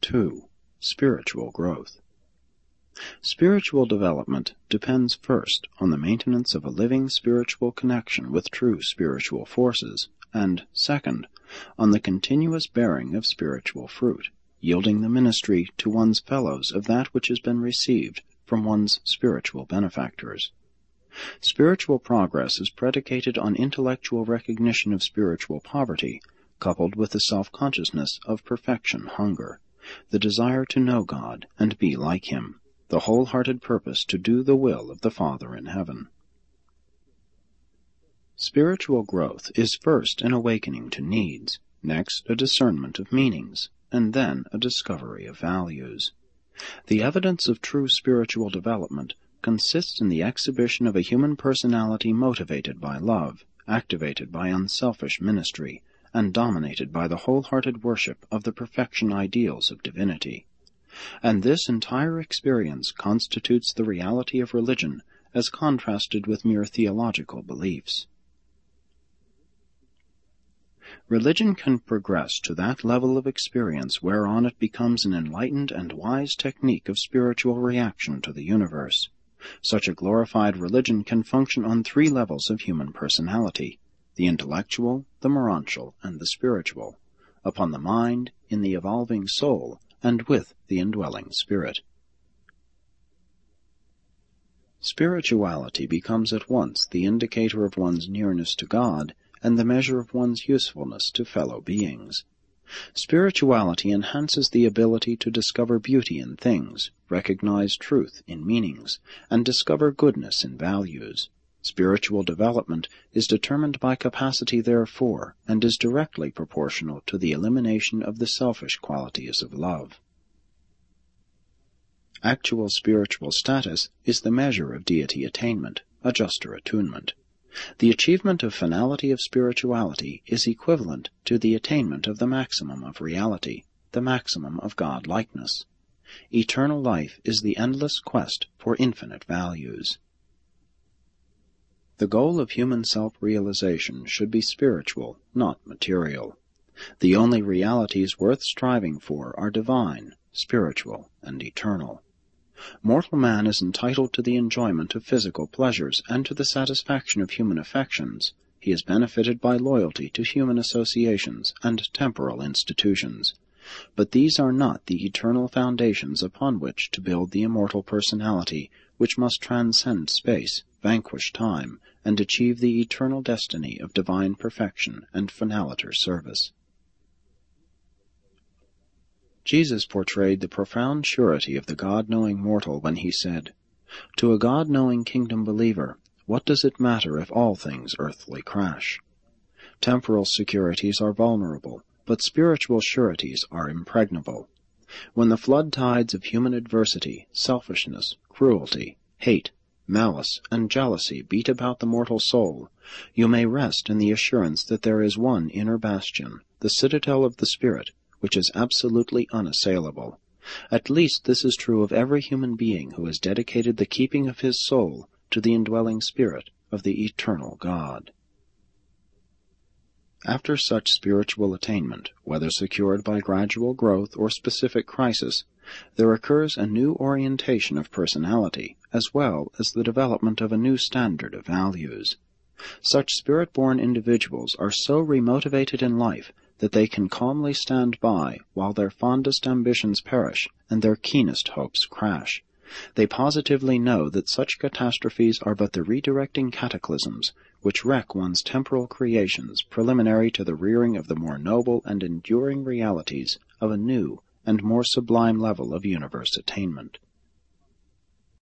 2. Spiritual growth. Spiritual development depends first on the maintenance of a living spiritual connection with true spiritual forces, and, second, on the continuous bearing of spiritual fruit, yielding the ministry to one's fellows of that which has been received from one's spiritual benefactors. Spiritual progress is predicated on intellectual recognition of spiritual poverty, coupled with the self-consciousness of perfection hunger, the desire to know God and be like Him, the wholehearted purpose to do the will of the Father in heaven. Spiritual growth is first an awakening to needs, next a discernment of meanings, and then a discovery of values. The evidence of true spiritual development consists in the exhibition of a human personality motivated by love, activated by unselfish ministry, and dominated by the wholehearted worship of the perfection ideals of divinity. And this entire experience constitutes the reality of religion as contrasted with mere theological beliefs. Religion can progress to that level of experience whereon it becomes an enlightened and wise technique of spiritual reaction to the universe. Such a glorified religion can function on 3 levels of human personality: the intellectual, the morontial, and the spiritual, upon the mind, in the evolving soul, and with the indwelling spirit. Spirituality becomes at once the indicator of one's nearness to God and the measure of one's usefulness to fellow beings. Spirituality enhances the ability to discover beauty in things, recognize truth in meanings, and discover goodness in values. Spiritual development is determined by capacity therefore, and is directly proportional to the elimination of the selfish qualities of love. Actual spiritual status is the measure of deity attainment, a juster attunement. The achievement of finality of spirituality is equivalent to the attainment of the maximum of reality, the maximum of God-likeness. Eternal life is the endless quest for infinite values. The goal of human self-realization should be spiritual, not material. The only realities worth striving for are divine, spiritual, and eternal. Mortal man is entitled to the enjoyment of physical pleasures and to the satisfaction of human affections. He is benefited by loyalty to human associations and temporal institutions. But these are not the eternal foundations upon which to build the immortal personality, which must transcend space, vanquish time, and achieve the eternal destiny of divine perfection and finaliter service. Jesus portrayed the profound surety of the God-knowing mortal when he said, "To a God-knowing kingdom believer, what does it matter if all things earthly crash?" Temporal securities are vulnerable, but spiritual sureties are impregnable. When the flood tides of human adversity, selfishness, cruelty, hate, malice, and jealousy beat about the mortal soul, you may rest in the assurance that there is one inner bastion, the citadel of the spirit, which is absolutely unassailable. At least this is true of every human being who has dedicated the keeping of his soul to the indwelling spirit of the eternal God. After such spiritual attainment, whether secured by gradual growth or specific crisis, there occurs a new orientation of personality, as well as the development of a new standard of values. Such spirit-born individuals are so remotivated in life that they can calmly stand by while their fondest ambitions perish and their keenest hopes crash. They positively know that such catastrophes are but the redirecting cataclysms which wreck one's temporal creations preliminary to the rearing of the more noble and enduring realities of a new and more sublime level of universe attainment.